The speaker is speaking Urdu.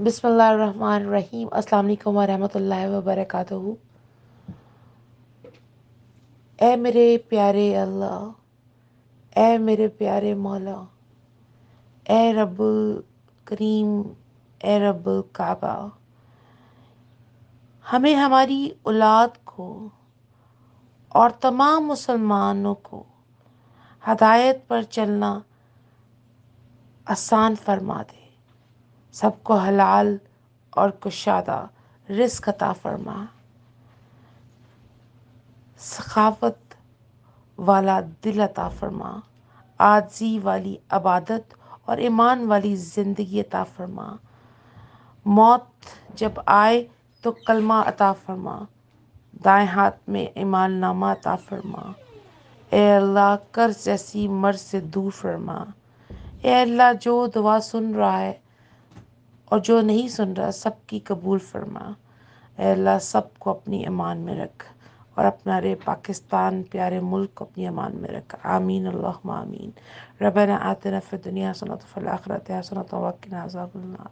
بسم اللہ الرحمن الرحیم۔ السلام علیکم ورحمۃ اللہ وبرکاتہ۔ اے میرے پیارے اللہ، اے میرے پیارے مولا، اے رب الکریم، اے رب الکعبہ، ہمیں ہماری اولاد کو اور تمام مسلمانوں کو ہدایت پر چلنا آسان فرما دے، سب کو حلال اور کشادہ رزق عطا فرما، سخاوت والا دل عطا فرما، عاجزی والی عبادت اور ایمان والی زندگی عطا فرما، موت جب آئے تو کلمہ عطا فرما، دائیں ہاتھ میں ایمان نامہ عطا فرما، اے اللہ قرض جیسی مرض سے دور فرما، اے اللہ جو دعا سن رہا ہے اور جو نہیں سن رہا سب کی قبول فرما، اے اللہ سب کو اپنی امان میں رکھ اور اپنا پاکستان پیارے ملک کو اپنی امان میں رکھ، آمین اللہم آمین۔ ربنا آتنا فی الدنیا حسنۃ وفی الآخرۃ حسنۃ وقنا عذاب النار۔